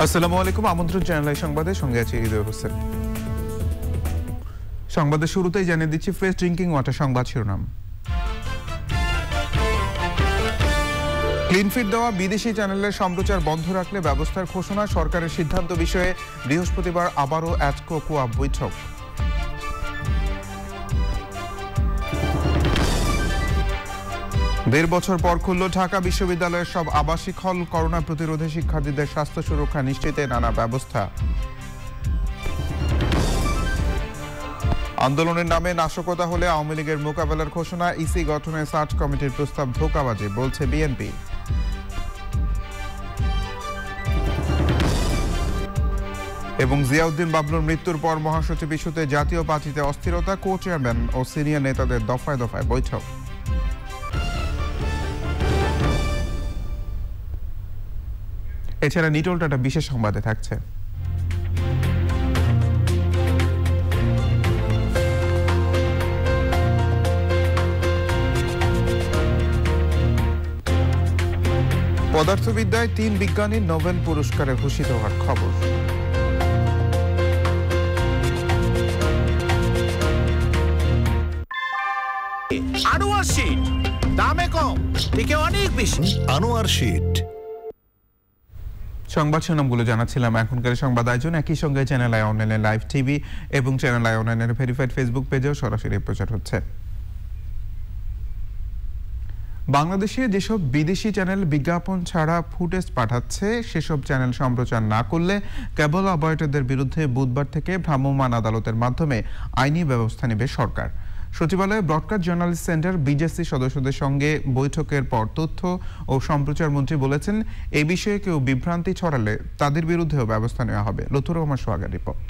আসসালামু আলাইকুম। আমন্ত্রণ চ্যানেল সংবাদে, সঙ্গে আছি হৃদয় হোসেন। সংবাদের শুরুতেই জানিয়ে দিচ্ছি ফ্রেশ ড্রিঙ্কিং ওয়াটার সংবাদ শিরোনাম। ক্লিনফিট দেওয়া বিদেশি চ্যানেলের সম্প্রচার বন্ধ রাখলে ব্যবস্থার ঘোষণা, সরকারের সিদ্ধান্ত বিষয়ে বৃহস্পতিবার আবারও অ্যাটকো কোয়া বৈঠক। দেড় বছর পর খুলল ঢাকা বিশ্ববিদ্যালয়ের সব আবাসিক হল, করোনা প্রতিরোধে শিক্ষার্থীদের স্বাস্থ্য সুরক্ষা নিশ্চিতে নানা ব্যবস্থা। আন্দোলনের নামে নাশকতা হলে আওয়ামী লীগের মোকাবেলার ঘোষণা, ইসি গঠনে সার্চ কমিটির প্রস্তাব ধোঁকাবাজি বলছে বিএনপি। এবং জিয়াউদ্দিন বাবলুর মৃত্যুর পর মহাসচিব ইস্যুতে জাতীয় পার্টিতে অস্থিরতা, কো চেয়ারম্যান ও সিনিয়র নেতাদের দফায় দফায় বৈঠক। এছাড়া নিটোলটা বিশেষ সংবাদে থাকছে। পদার্থবিদ্যায় 3 বিজ্ঞানীর নোবেল পুরস্কারে ভূষিত হওয়ার খবর। আনোয়ার শীট দামে কম, থেকে অনেক বেশি। আনোয়ার শীট। সংবাদ শিরোনামগুলো জানাচ্ছিলাম। এখনকার সংবাদ আয়োজন একই সঙ্গে চ্যানেল আই অনলাইনে লাইভ টিভি এবং চ্যানেল আই অনলাইনের ভেরিফাইড ফেসবুক পেজেও সরাসরি প্রচার হচ্ছে। বাংলাদেশে যেসব বিদেশি চ্যানেল বিজ্ঞাপন ছাড়া ফুটেজ পাঠাচ্ছে, সেসব চ্যানেল সম্প্রচার না করলে কেবল অপারেটরদের বিরুদ্ধে বুধবার থেকে ভ্রাম্যমাণ আদালতের মাধ্যমে আইনি ব্যবস্থা নেবে সরকার। সচিবালয়ে ব্রডকাস্ট জার্নালিস্ট সেন্টার বিজেসি সদস্যদের সঙ্গে বৈঠকের পর তথ্য ও সম্প্রচার মন্ত্রী বলেছেন, এই বিষয়ে কেউ বিভ্রান্তি ছড়ালে তাদের বিরুদ্ধেও ব্যবস্থা নেওয়া হবে। লুথুর রহমান সোহাগের রিপোর্ট।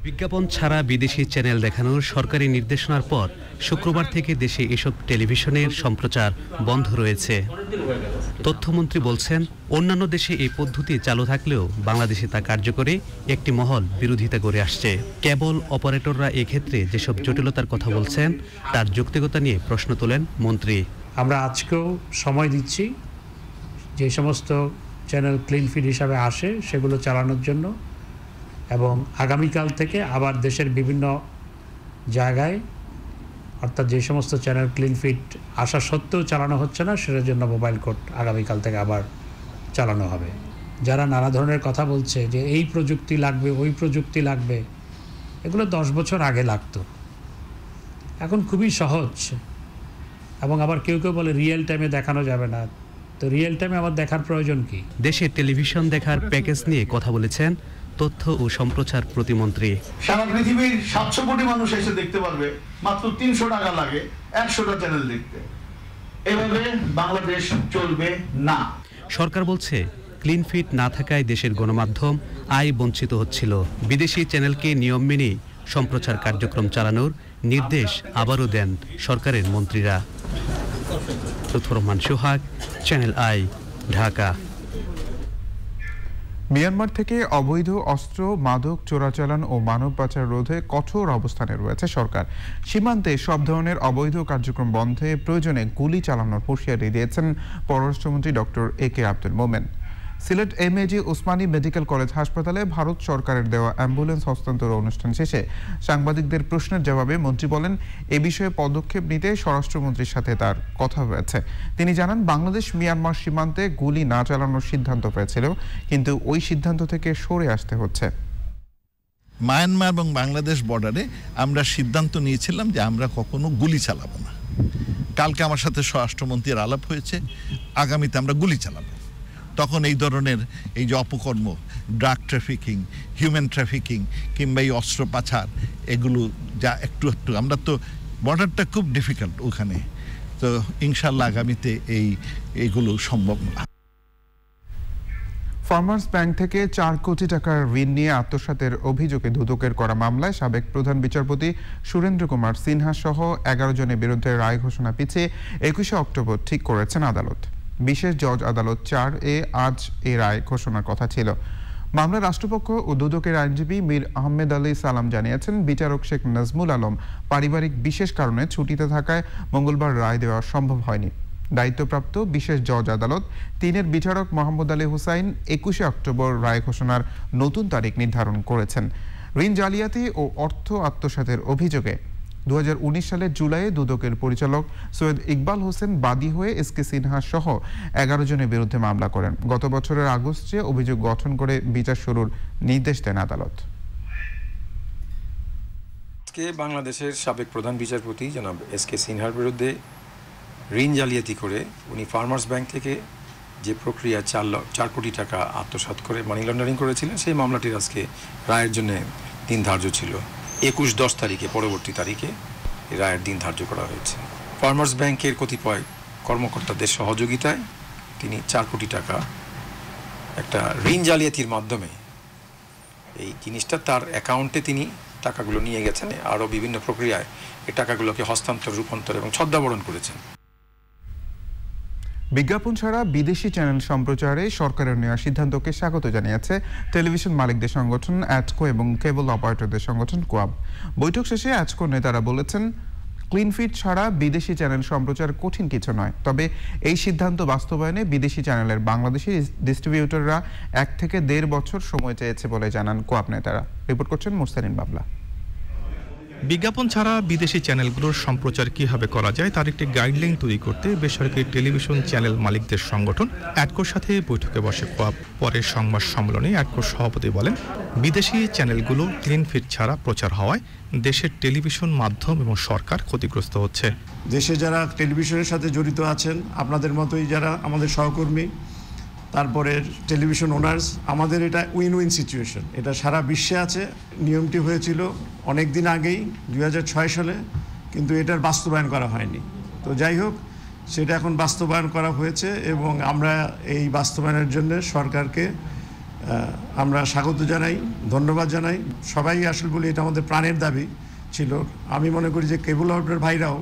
বিজ্ঞাপন ছাড়া বিদেশি চ্যানেল দেখানোর সরকারি নির্দেশনার পর শুক্রবার থেকে দেশে এসব টেলিভিশনের সম্প্রচার বন্ধ রয়েছে। তথ্যমন্ত্রী বলছেন, অন্যান্য দেশে এই পদ্ধতি চালু থাকলেও বাংলাদেশে তা কার্যকরী একটি মহল বিরোধিতা করে আসছে। কেবল অপারেটররা এক্ষেত্রে যেসব জটিলতার কথা বলছেন তার যৌক্তিকতা নিয়ে প্রশ্ন তোলেন মন্ত্রী। আমরা আজকেও সময় দিচ্ছি যে সমস্ত চ্যানেল ক্লিন ফিড হিসাবে আসে সেগুলো চালানোর জন্য, এবং আগামীকাল থেকে আবার দেশের বিভিন্ন জায়গায়, অর্থাৎ যে সমস্ত চ্যানেল ক্লিন ফিট আসা সত্ত্বেও চালানো হচ্ছে না, সেটার জন্য মোবাইল কোর্ট আগামীকাল থেকে আবার চালানো হবে। যারা নানা ধরনের কথা বলছে যে এই প্রযুক্তি লাগবে, ওই প্রযুক্তি লাগবে, এগুলো 10 বছর আগে লাগতো, এখন খুবই সহজ। এবং আবার কেউ কেউ বলে রিয়েল টাইমে দেখানো যাবে না, তো রিয়েল টাইমে আবার দেখার প্রয়োজন কি? দেশে টেলিভিশন দেখার প্যাকেজ নিয়ে কথা বলেছেন তথ্য ও সম্প্রচার প্রতিমন্ত্রী। সারা পৃথিবীর 700 কোটি মানুষ এসে দেখতে পারবে, মাত্র 300 টাকা লাগে 100টা চ্যানেল দেখতে। এভাবে বাংলাদেশ চলবে না। সরকার বলছে, ক্লিন ফিট না থাকায় দেশের গণমাধ্যম আয় বঞ্চিত হচ্ছিল। বিদেশি চ্যানেলকে নিয়ম মেনে সম্প্রচার কার্যক্রম চালানোর নির্দেশ আবারও দেন সরকারের মন্ত্রীরা। লুথুর রহমান সোহাগ, চ্যানেল আই, ঢাকা। মিয়ানমার থেকে অবৈধ অস্ত্র, মাদক চোরাচালান ও মানব পাচার রোধে কঠোর অবস্থানে রয়েছে সরকার। সীমান্তে সব ধরনের অবৈধ কার্যক্রম বন্ধে প্রয়োজনে গুলি চালানোর হুঁশিয়ারি দিয়েছেন পররাষ্ট্রমন্ত্রী doctor A K Abdul Momen. Sylhet MAG Osmani medical college হাসপাতালে ভারত সরকারের দেওয়া অ্যাম্বুলেন্স হস্তান্তর অনুষ্ঠান শেষে সাংবাদিকদের প্রশ্নের জবাবে মন্ত্রী বলেন, এ বিষয়ে পদক্ষেপ নিতে স্বরাষ্ট্রমন্ত্রীর সাথে তার কথা হয়েছে। তিনি জানান, বাংলাদেশ মিয়ানমার সীমান্তে গুলি না চালানোর সিদ্ধান্ত হয়েছিল, কিন্তু ওই সিদ্ধান্ত থেকে সরে আসতে হচ্ছে। মায়ানমার এবং বাংলাদেশ বর্ডারে আমরা সিদ্ধান্ত নিয়েছিলাম যে আমরা কখনো গুলি চালাবো না। কালকে আমার সাথে স্বরাষ্ট্রমন্ত্রীর আলাপ হয়েছে, আগামীতে আমরা গুলি চালাবো। তখন এই ধরনের এই যে অপকর্ম, ড্রাগ ট্রাফিকিং, হিউম্যান ট্রাফিকিং কিংবা এই অস্ত্র পাচার, এগুলো যা একটু একটু, আমরা তো বর্ডারটা খুব ডিফিকাল্ট ওখানে, তো ইনশাল্লাহ আগামীতে এইগুলো সম্ভব না। ফার্মার্স ব্যাংক থেকে 4 কোটি টাকার ঋণ নিয়ে আত্মসাতের অভিযোগে দুদকের করা মামলায় সাবেক প্রধান বিচারপতি সুরেন্দ্র কুমার সিনহা সহ 11 জনের বিরুদ্ধে রায় ঘোষণা পিছিয়ে 21শে অক্টোবর ঠিক করেছেন আদালত। বিশেষ জজ আদালত 4-এ আজ এই রায় ঘোষণার কথা ছিল। মামলার রাষ্ট্রপক্ষ ও দুদকের আইনজীবী মীর আহমেদ আলী সালাম জানিয়েছেন, বিচারক শেখ নাজমুল আলম পারিবারিক বিশেষ কারণে ছুটিতে থাকায় মঙ্গলবার রায় দেওয়া সম্ভব হয়নি। দায়িত্বপ্রাপ্ত বিশেষ জজ আদালত 3-এর বিচারক মোহাম্মদ আলী হুসাইন 21শে অক্টোবর রায় ঘোষণার নতুন তারিখ নির্ধারণ করেছেন। ঋণ জালিয়াতি ও অর্থ আত্মসাতের অভিযোগে 2019 সালের জুলাইয়ে দুদকের পরিচালক সৈয়দ ইকবাল হোসেন বাদী হয়ে এসকে সিনহা সহ 11 জনের বিরুদ্ধে মামলা করেন। গত বছরের আগস্টে অভিযোগ গঠন করে বিচার শুরুর নির্দেশ দেন আদালত। বাংলাদেশের সাবেক প্রধান বিচারপতি জনাব এসকে সিনহার বিরুদ্ধে ঋণ জালিয়াতি করে উনি ফার্মার্স ব্যাংক থেকে যে প্রক্রিয়া 4 কোটি টাকা আত্মসাৎ করে মানি লন্ডারিং করেছিলেন, সেই মামলাটির আজকে রায়ের জন্য দিন ধার্য ছিল। 21-10 তারিখে পরবর্তী তারিখে রায়ের দিন ধার্য করা হয়েছে। ফার্মার্স ব্যাংকের কতিপয় কর্মকর্তাদের সহযোগিতায় তিনি 4 কোটি টাকা একটা ঋণ জালিয়াতির মাধ্যমে এই জিনিসটা তার অ্যাকাউন্টে তিনি টাকাগুলো নিয়ে গেছেন, আরও বিভিন্ন প্রক্রিয়ায় এই টাকাগুলোকে হস্তান্তর, রূপান্তর এবং ছদ্মাবরণ করেছেন। বিজ্ঞাপন ছাড়া বিদেশি চ্যানেল সম্প্রচারে সরকারের নেওয়া সিদ্ধান্তকে স্বাগত জানিয়েছে টেলিভিশন মালিকদের সংগঠন অ্যাডকো এবং কেবল অপারেটরদের সংগঠন কোয়াব। বৈঠক শেষে অ্যাডকোর নেতারা বলেছেন, ক্লিন ফিড ছাড়া বিদেশি চ্যানেল সম্প্রচার কঠিন কিছু নয়, তবে এই সিদ্ধান্ত বাস্তবায়নে বিদেশি চ্যানেলের বাংলাদেশি ডিস্ট্রিবিউটররা 1 থেকে 1.5 বছর সময় চেয়েছে বলে জানান কোয়াব নেতারা। রিপোর্ট করছেন মুস্তারিন বাবলা। বিজ্ঞাপন ছাড়া বিদেশি চ্যানেলগুলোর সম্প্রচার কিভাবে করা যায় তার একটি গাইডলাইন তৈরি করতে বেসরকারি টেলিভিশন চ্যানেল মালিকদের সংগঠন অ্যাডকোর সাথে বৈঠকে বসে কোয়াব। পরে সংবাদ সম্মেলনে অ্যাডকোর সভাপতি বলেন, বিদেশি চ্যানেলগুলো ক্লিন ফিড ছাড়া প্রচার হওয়ায় দেশের টেলিভিশন মাধ্যম এবং সরকার ক্ষতিগ্রস্ত হচ্ছে। দেশে যারা টেলিভিশনের সাথে জড়িত আছেন, আপনাদের মতোই যারা আমাদের সহকর্মী, তারপরে টেলিভিশন ওনার্স, আমাদের এটা উইন উইন সিচুয়েশন। এটা সারা বিশ্বে আছে। নিয়মটি হয়েছিল অনেক দিন আগেই 2006 সালে, কিন্তু এটার বাস্তবায়ন করা হয়নি। তো যাই হোক, সেটা এখন বাস্তবায়ন করা হয়েছে এবং আমরা এই বাস্তবায়নের জন্য সরকারকে আমরা স্বাগত জানাই, ধন্যবাদ জানাই। সবাই আসলে বলি এটা আমাদের প্রাণের দাবি ছিল। আমি মনে করি যে কেবল অপারেটর ভাইরাও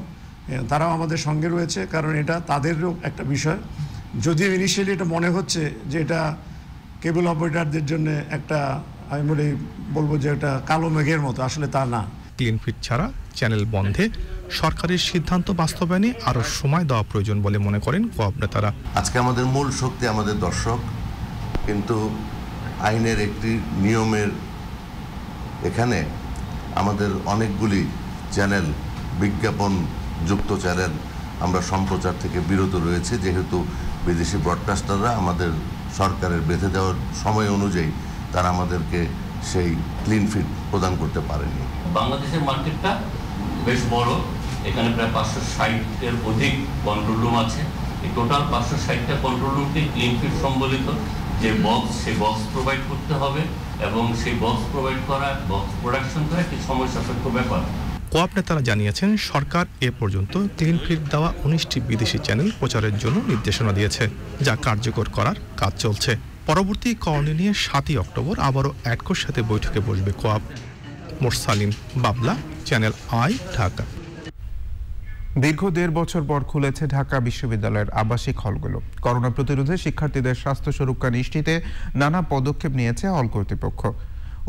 তারাও আমাদের সঙ্গে রয়েছে, কারণ এটা তাদেরও একটা বিষয়। যদিও ইনিশিয়ালি এটা মনে হচ্ছে যে এটা কেবল অপারেটরদের জন্য একটা, আমি বলবো যে এটা কালো মেঘের মতো, আসলে তা না। ক্লিন ফিড ছাড়া চ্যানেল বন্ধে সরকারের সিদ্ধান্ত বাস্তবায়নে আরও সময় দেওয়া প্রয়োজন বলে মনে করেন কোয়াব নেতারা। আজকে আমাদের মূল শক্তি আমাদের দর্শক, কিন্তু আইনের একটি নিয়মের এখানে আমাদের অনেকগুলি চ্যানেল, বিজ্ঞাপন যুক্ত চ্যানেল আমরা সম্প্রচার থেকে বিরত রয়েছে, যেহেতু বিদেশি ব্রডকাস্টাররা আমাদের সরকারের বেঁধে দেওয়ার সময় অনুযায়ী তারা আমাদেরকে সেই ক্লিন ফিড প্রদান করতে পারেনি। বাংলাদেশের মার্কেটটা বেশ বড়, এখানে প্রায় 560-এর অধিক কন্ট্রোল রুম আছে। এই টোটাল 560টা কন্ট্রোল রুমকে ক্লিন ফিড সম্বলিত যে বক্স, সেই বক্স প্রোভাইড করতে হবে এবং সেই বক্স প্রোভাইড করা, বক্স প্রোডাকশন করা একটি সময় সাপেক্ষ ব্যাপার। কোয়াব নেতারা জানিয়েছেন, সরকার এ পর্যন্ত ক্লিন ফিড দেওয়া 19টি বিদেশি চ্যানেল প্রচারের জন্য নির্দেশনা দিয়েছে, যা কার্যকর করার কাজ চলছে। পরবর্তী করণীয় নিয়ে 7ই অক্টোবর আবারও অ্যাডকোর সাথে বৈঠকে বসবে কোয়াব। মুরসালিন বাবলা, চ্যানেল আই, ঢাকা। দীর্ঘ 1.5 বছর পর খুলেছে ঢাকা বিশ্ববিদ্যালয়ের আবাসিক হলগুলো। করোনা প্রতিরোধে শিক্ষার্থীদের স্বাস্থ্য সুরক্ষা নিশ্চিতে নানা পদক্ষেপ নিয়েছে হল কর্তৃপক্ষ।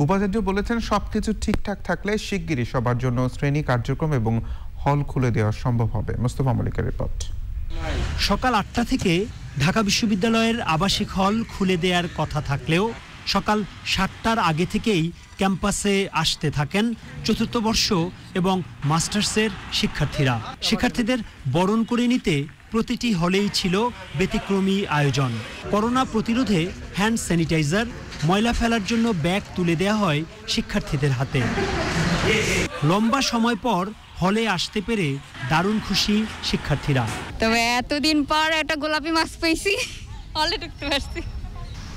উপাচার্য বলেছেন, সবকিছু ঠিকঠাক থাকলে শিগগিরই সবার জন্য শ্রেণী কার্যক্রম এবং হল খুলে দেওয়া সম্ভব হবে। মোস্তফা মলিকের রিপোর্ট। সকাল 8টা থেকে ঢাকা বিশ্ববিদ্যালয়ের আবাসিক হল খুলে দেওয়ার কথা থাকলেও সকাল 7টার আগে থেকেই ক্যাম্পাসে আসতে থাকেন চতুর্থ বর্ষ এবং মাস্টার্সের শিক্ষার্থীরা। শিক্ষার্থীদের বরণ করে নিতে প্রতিটি হলেই ছিল ব্যতিক্রমী আয়োজন। করোনা প্রতিরোধে হ্যান্ড স্যানিটাইজার, ময়লা ফেলার জন্য ব্যাগ তুলে দেওয়া হয় শিক্ষার্থীদের হাতে। লম্বা সময় পর হলে আসতে পেরে দারুণ খুশি শিক্ষার্থীরা। তবে এতদিন পর একটা গোলাপি মাস্ক পেয়েছি, হলে ঢুকতে পারছি।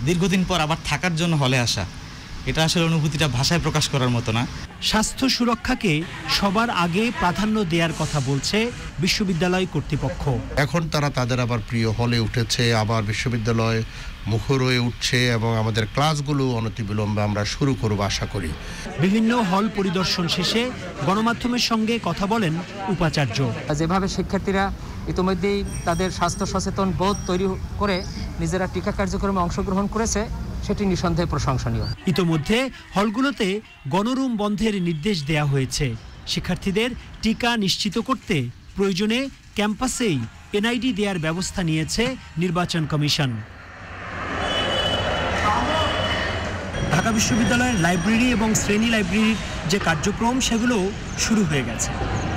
দীর্ঘদিন পর আবার থাকার জন্য হলে আসা, এটা আসলে অনুভূতিটা ভাষায় প্রকাশ করার মতো না। স্বাস্থ্য সুরক্ষাকে সবার আগে প্রাধান্য দেওয়ার কথা বলছে বিশ্ববিদ্যালয় কর্তৃপক্ষ। এখন তারা তাদের আবার প্রিয় হলে উঠেছে, আবার বিশ্ববিদ্যালয় মুখর হয়ে উঠছে এবং আমাদের ক্লাসগুলো অনতিবিলম্বে আমরা শুরু করব আশা করি। বিভিন্ন হল পরিদর্শন শেষে গণমাধ্যমের সঙ্গে কথা বলেন উপাচার্য। যেভাবে শিক্ষার্থীরা ইতিমধ্যেই তাদের স্বাস্থ্য সচেতন বোধ তৈরি করে নিজেরা টিকা কার্যক্রমে অংশগ্রহণ করেছে, সেটি নিঃসন্দেহে প্রশংসনীয়। ইতোমধ্যে হলগুলোতে গণরুম বন্ধের নির্দেশ দেওয়া হয়েছে। শিক্ষার্থীদের টিকা নিশ্চিত করতে প্রয়োজনে ক্যাম্পাসেই এনআইডি দেওয়ার ব্যবস্থা নিয়েছে নির্বাচন কমিশন। ঢাকা বিশ্ববিদ্যালয়ের লাইব্রেরি এবং শ্রেণী লাইব্রেরির যে কার্যক্রম সেগুলো শুরু হয়ে গেছে।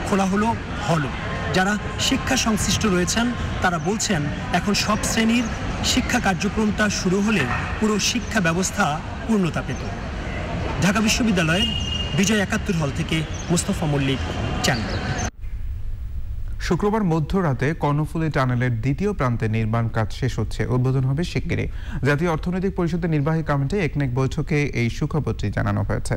খোলা হলো হলও। যারা শিক্ষা সংশ্লিষ্ট রয়েছেন তারা বলছেন এখন সব শ্রেণীর শিক্ষা কার্যক্রমটা শুরু হলে পুরো শিক্ষা ব্যবস্থা পূর্ণতা পেত। ঢাকা বিশ্ববিদ্যালয়ের বিজয় ৭১ হল থেকে মোস্তফা মল্লিক, চ্যানেল। শুক্রবার মধ্যরাতে কর্ণফুলী টানেলের দ্বিতীয় প্রান্তে নির্মাণ কাজ শেষ হচ্ছে। উদ্বোধন হবে শিগগিরই। জাতীয় অর্থনৈতিক পরিষদের নির্বাহী কমিটি একনেক বৈঠকে এই সুখবরটি জানানো হয়েছে।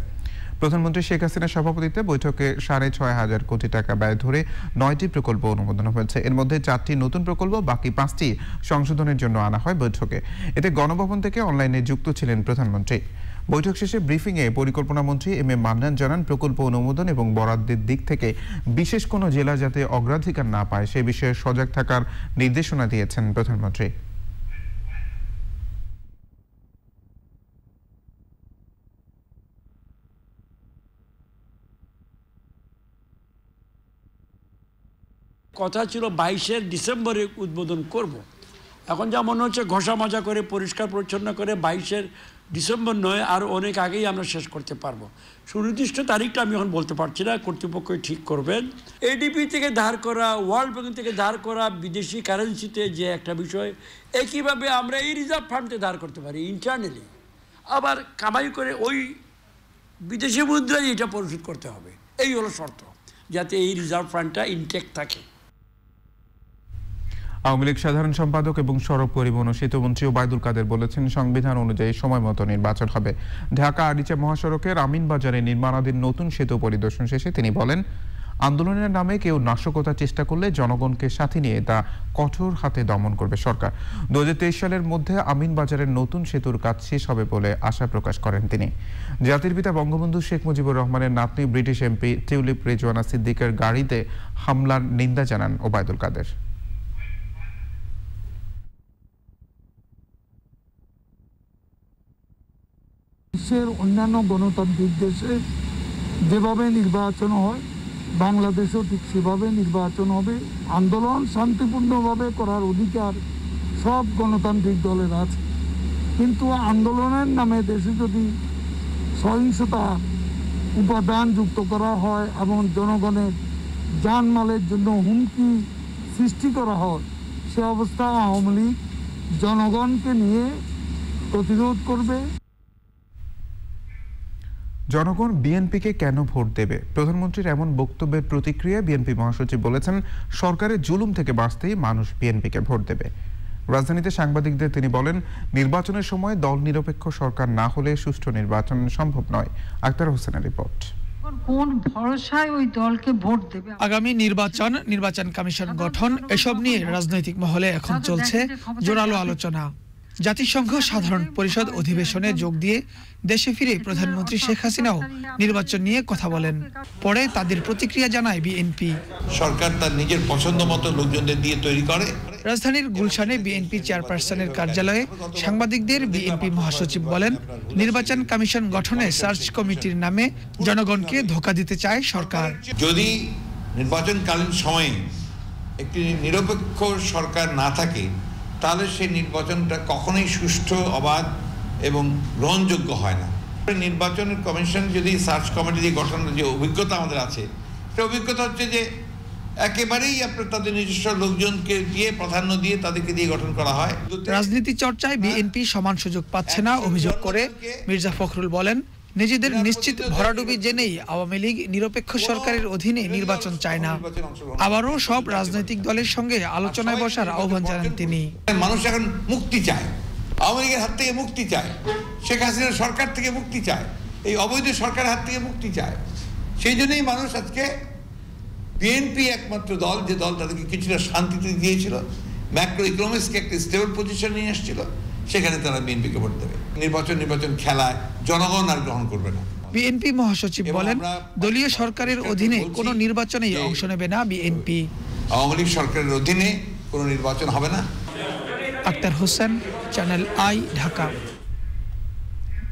প্রধানমন্ত্রী শেখ হাসিনার সভাপতিত্বে বৈঠকে ৬,৫০০ কোটি টাকা ব্যয় ধরে ৯টি প্রকল্প অনুমোদন হয়েছে। এর মধ্যে ৪টি নতুন প্রকল্প, বাকি 5টি সংশোধনের জন্য আনা হয় বৈঠকে। এতে গণভবন থেকে অনলাইনে যুক্ত ছিলেন প্রধানমন্ত্রী। বৈঠক শেষে ব্রিফিংয়ে পরিকল্পনা মন্ত্রী এম এ মান্নান জানান, প্রকল্প অনুমোদন এবং বরাদ্দের দিক থেকে বিশেষ কোনো জেলা যাতে অগ্রাধিকার না পায় সে বিষয়ে সজাগ থাকার নির্দেশনা দিয়েছেন প্রধানমন্ত্রী। কথা ছিল ২২ ডিসেম্বরে উদ্বোধন করব। এখন যা মনে হচ্ছে ঘষা মাজা করে পরিষ্কার পরিচ্ছন্ন করে ২২ ডিসেম্বর নয় আর অনেক আগেই আমরা শেষ করতে পারবো। সুনির্দিষ্ট তারিখটা আমি এখন বলতে পারছি না, কর্তৃপক্ষ ঠিক করবেন। এডিবি থেকে ধার করা, ওয়ার্ল্ড ব্যাংক থেকে ধার করা বিদেশি কারেন্সিতে যে একটা বিষয়, একইভাবে আমরা এই রিজার্ভ ফান্ডে ধার করতে পারি ইন্টারনালি, আবার কামাই করে ওই বিদেশি মুদ্রায় এটা পরিশোধ করতে হবে। এই হলো শর্ত, যাতে এই রিজার্ভ ফান্ডটা ইনটেক্ট থাকে। আওয়ামী লীগ সাধারণ সম্পাদক এবং সড়ক পরিবহন ও সেতুমন্ত্রী ওবায়দুল কাদের বলেছেন, সংবিধান অনুযায়ী সময় মতো নির্বাচন হবে। ঢাকা আরিচা মহাসড়কের আমিনবাজারে নির্মাণাধীন নতুন সেতু পরিদর্শন শেষে তিনি বলেন, আন্দোলনের নামে কেউ নাশকতার চেষ্টা করলে জনগণকে সাথে নিয়ে তা কঠোর হাতে দমন করবে সরকার। ২০২৩ সালের মধ্যে আমিনবাজারের নতুন সেতুর কাজ শেষ হবে বলে আশা প্রকাশ করেন তিনি। জাতির পিতা বঙ্গবন্ধু শেখ মুজিবুর রহমানের নাতনি ব্রিটিশ এমপি টিউলিপ রেজওয়ানা সিদ্দিকের গাড়িতে হামলার নিন্দা জানান ওবায়দুল কাদের। বিশ্বের অন্যান্য গণতান্ত্রিক দেশে যেভাবে নির্বাচন হয় বাংলাদেশেও ঠিক সেভাবে নির্বাচন হবে। আন্দোলন শান্তিপূর্ণভাবে করার অধিকার সব গণতান্ত্রিক দলের আছে, কিন্তু আন্দোলনের নামে দেশে যদি সহিংসতা উপাদান যুক্ত করা হয় এবং জনগণের জানমালের জন্য হুমকি সৃষ্টি করা হয়, সে অবস্থা আওয়ামী লীগ জনগণকে নিয়ে প্রতিরোধ করবে। জনগণ বিএনপিকে কেন ভোট দেবে? প্রধানমন্ত্রীর এমন বক্তব্যের প্রতিক্রিয়া বিএনপি মহাসচিব বলেছেন, সরকারের জুলুম থেকে বাঁচতেই মানুষ বিএনপিকে ভোট দেবে। রাজধানীতে সাংবাদিকদের তিনি বলেন, নির্বাচনের সময় দল নিরপেক্ষ সরকার না হলে সুষ্ঠু নির্বাচন সম্ভব নয়। আক্তার হোসেনের রিপোর্ট। কোন ভরসায় ওই দলকে ভোট দেবে? আগামী নির্বাচন কমিশন গঠন, এসব নিয়ে রাজনৈতিক মহলে এখন চলছে জোরালো আলোচনা। জাতিসংঘ সাধারণ পরিষদ অধিবেশনে যোগ দিয়ে দেশে ফিরে প্রধানমন্ত্রী শেখ হাসিনাও নির্বাচন নিয়ে কথা বলেন। পরে তাদের প্রতিক্রিয়া জানায় বিএনপি। সরকার তার নিজের পছন্দ মতো লোকজনদের দিয়ে তৈরি করে। রাজধানীর গুলশানে বিএনপি চেয়ারপারসনের কার্যালয়ে সাংবাদিকদের বিএনপি মহাসচিব বলেন, নির্বাচন কমিশন গঠনে সার্চ কমিটির নামে জনগণকে ধোঁকা দিতে চায় সরকার। যদি নির্বাচনকালীন সময়ে একটি নিরপেক্ষ সরকার না থাকে, তাহলে সেই নির্বাচনটা কখনোই সুষ্ঠু, অবাধ এবং গ্রহণযোগ্য হয় না। নির্বাচনের কমিশন যদি সার্চ কমিটি দিয়ে গঠনের যে অভিজ্ঞতা আমাদের আছে, সে অভিজ্ঞতা হচ্ছে যে একেবারেই আপনার তাদের নিজস্ব লোকজনকে দিয়ে প্রাধান্য দিয়ে তাদেরকে দিয়ে গঠন করা হয়। রাজনীতি চর্চায় বিএনপি সমান সুযোগ পাচ্ছে না অভিযোগ করে মির্জা ফখরুল বলেন, নিজেদের নিশ্চিত ভরাডুবি জেনেই আওয়ামী লীগ নিরপেক্ষ সরকারের অধীনে নির্বাচন চায় না। আবারও সব রাজনৈতিক দলের সঙ্গে আলোচনায় বসার আহ্বান জানান তিনি। মানুষ এখন মুক্তি চায়, আওয়ামী লীগের হাত থেকে মুক্তি চায়, শেখ হাসিনার সরকার থেকে মুক্তি চায়, এই অবৈধ সরকারের হাত থেকে মুক্তি চায়। সেই জন্যই মানুষ আজকে বিএনপি একমাত্র দল, যে দল তাদেরকে কিছুটা শান্তিতে দিয়েছিল, ম্যাক্রো ইকোনমিক্সকে একটা স্টেবল পজিশন নিয়ে এসেছিল, সেখানে তারা বিএনপিকে ভোট দেবে। নির্বাচন খেলায় জনগণ আর গ্রহণ করবে না। বিএনপি মহাসচিব বলেন, দলীয় সরকারের অধীনে কোনো নির্বাচনেই অংশ নেবে না বিএনপি। আওয়ামী লীগ সরকারের অধীনে কোনো নির্বাচন হবে না। Akhtar Hossain, channel I, Dhaka.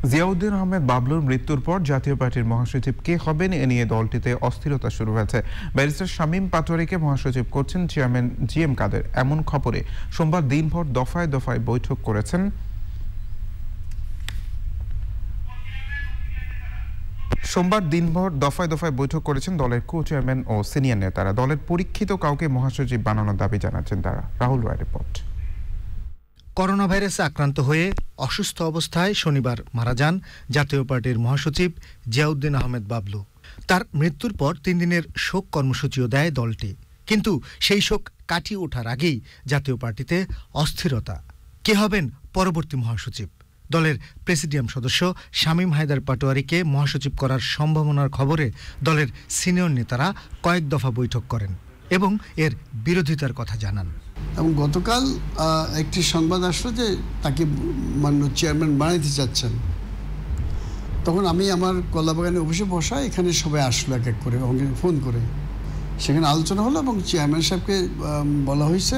জিয়াউদ্দিন আহমেদ বাবলুর মৃত্যুর পর জাতীয় পার্টির মহাসচিব কে হবেন এ নিয়ে দলটিতে অস্থিরতা শুরু হয়েছে। ব্যারিস্টার শামীম পাটোয়ারীকে মহাসচিব করছেন চেয়ারম্যান জিএম কাদের। এমন খবরে সোমবার দিনভর দফায় দফায় বৈঠক করেছেন দলের কো চেয়ারম্যান ও সিনিয়র নেতারা। দলের পরীক্ষিত কাউকে মহাসচিব বানানোর দাবি জানাচ্ছেন তারা। রাহুল রায় রিপোর্ট। করোনা ভাইরাসে আক্রান্ত হয়ে অসুস্থ অবস্থায় শনিবার মারা যান জাতীয় পার্টির মহাসচিব জিয়াউদ্দিন আহমেদ বাবলু। তার মৃত্যুর পর 3 দিনের শোক কর্মসূচিও দেয় দলটি, কিন্তু সেই শোক কাটিয়ে ওঠার আগেই জাতীয় পার্টিতে অস্থিরতা। কে হবেন পরবর্তী মহাসচিব? দলের প্রেসিডিয়াম সদস্য শামীম হায়দার পাটোয়ারীকে মহাসচিব করার সম্ভাবনার খবরে দলের সিনিয়র নেতারা কয়েক দফা বৈঠক করেন এবং এর বিরোধিতার কথা জানান। এবং গতকাল একটি সংবাদ আসলো যে তাকে মাননীয় চেয়ারম্যান বানাইতে চাচ্ছেন। তখন আমি আমার কলাবাগানে অফিসে বসা, এখানে সবাই আসলো এক এক করে ফোন করে, সেখানে আলোচনা হলো এবং চেয়ারম্যান সাহেবকে বলা হয়েছে,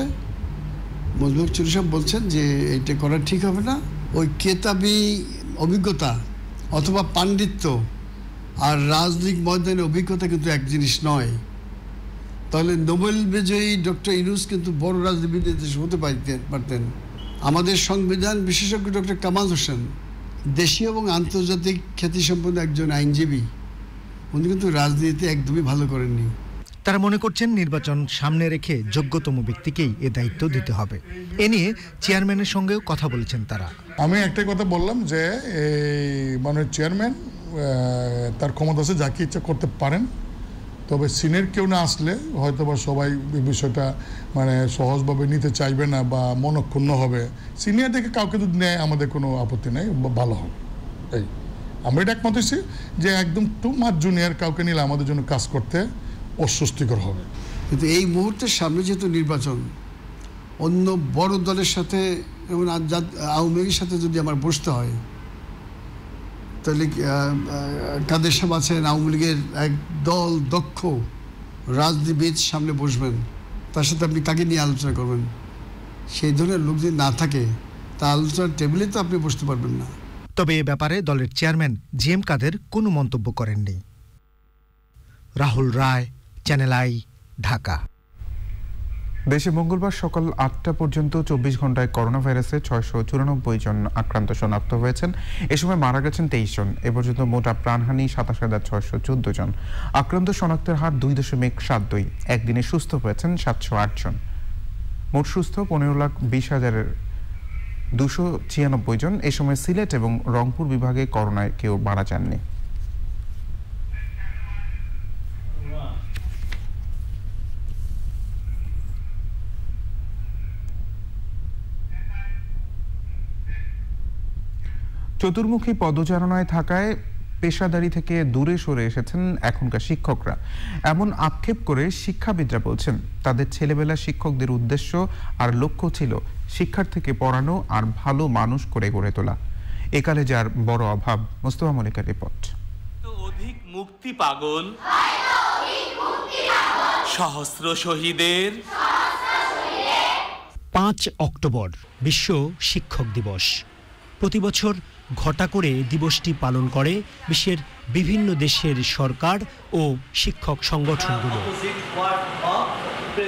মজলুর চুরি সাহেব বলছেন যে এটা করা ঠিক হবে না। ওই কেতাবি অভিজ্ঞতা অথবা পাণ্ডিত্য আর রাজনৈতিক ময়দানে অভিজ্ঞতা কিন্তু এক জিনিস নয়। তাহলে নোবেল বিজয়ী ডক্টর ইউনূস কিন্তু বড় রাজনীতিবিদ হতে পারতেন। আমাদের সংবিধান বিশেষজ্ঞ ডক্টর কামাল হোসেন দেশীয় এবং আন্তর্জাতিক খ্যাতিসম্পন্ন একজন আইনজীবী, উনি কিন্তু রাজনীতিতে একদমই ভালো করেননি। তারা মনে করছেন নির্বাচন সামনে রেখে যোগ্যতম ব্যক্তিকেই এ দায়িত্ব দিতে হবে। এ নিয়ে চেয়ারম্যানের সঙ্গেও কথা বলেছেন তারা। আমি একটাই কথা বললাম যে মানে চেয়ারম্যান তার ক্ষমতা আছে, যাকে ইচ্ছা করতে পারেন, তবে সিনিয়র কেউ না আসলে হয়তো বা সবাই এই বিষয়টা মানে সহজভাবে নিতে চাইবে না বা মনক্ষুণ্ণ হবে। সিনিয়র দেখে কাউকে যদি নেয় আমাদের কোনো আপত্তি নেই, ভালো হবে। এই আমরা এটা একমত হয়েছি যে একদম টু মাচ জুনিয়র কাউকে নিলে আমাদের জন্য কাজ করতে অস্বস্তিকর হবে। কিন্তু এই মুহূর্তের সামনে যেহেতু নির্বাচন, অন্য বড় দলের সাথে এবং আওয়ামী লীগের সাথে যদি আমার বসতে হয়, তাহলে কাদের সাহেব আছেন, আওয়ামী লীগের এক দল দক্ষ রাজনীতিবিদ সামনে বসবেন, তার সাথে আপনি কাকে নিয়ে আলোচনা করবেন? সেই ধরনের লোক যদি না থাকে, তা আলোচনার টেবিলে তো আপনি বসতে পারবেন না। তবে এ ব্যাপারে দলের চেয়ারম্যান জিএম কাদের কোনো মন্তব্য করেননি। রাহুল রায়, চ্যানেল আই, ঢাকা। দেশে মঙ্গলবার সকাল 8টা পর্যন্ত 24 ঘন্টায় করোনা ভাইরাসে 694 জন আক্রান্ত শনাক্ত হয়েছেন। এ সময় মারা গেছেন 23 জন। এ পর্যন্ত মোট প্রাণহানি 27,614 জন। আক্রান্ত শনাক্তের হার 2.72। একদিনে সুস্থ হয়েছেন 708 জন। মোট সুস্থ 15,20,296 জন। এ সময় সিলেট এবং রংপুর বিভাগে করোনায় কেউ মারা যাননি। চতুর্মুখী পদচারণায় থাকায় পেশাদারি থেকে দূরে সরে এসেছেন এখনকার শিক্ষকরা। এমন আক্ষেপ করে শিক্ষাবিদরা বলছেন, তাদের ছেলেবেলা শিক্ষকদের উদ্দেশ্য আর লক্ষ্য ছিল শিক্ষার্থীকে পড়ানো আর ভালো মানুষ করে গড়ে তোলা। একালে যার বড় অভাব। মোস্তফা মনিকার রিপোর্ট। অধিক মুক্তি পাগল সহস্র শহীদের 5 অক্টোবর বিশ্ব শিক্ষক দিবস। প্রতি বছর ঘটা করে দিবসটি পালন করে বিশ্বের বিভিন্ন দেশের সরকার ও শিক্ষক সংগঠনগুলো।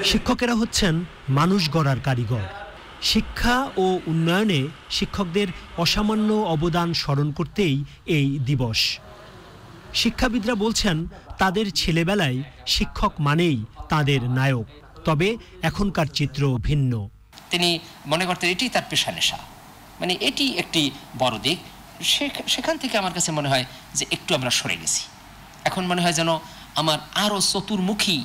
শিক্ষকেরা হচ্ছেন মানুষ গড়ার কারিগর। শিক্ষা ও উন্নয়নে শিক্ষকদের অসামান্য অবদান স্মরণ করতেই এই দিবস। শিক্ষাবিদরা বলছেন, তাদের ছেলেবেলায় শিক্ষক মানেই তাদের নায়ক। তবে এখনকার চিত্র ভিন্ন। তিনি মনে করতেন এটি তার পেশা নেশা, মানে এটি একটি বড় দিক। সেখান থেকে আমার কাছে মনে হয় যে একটু আমরা সরে গেছি। এখন মনে হয় যেন আমার আরও চতুর্মুখী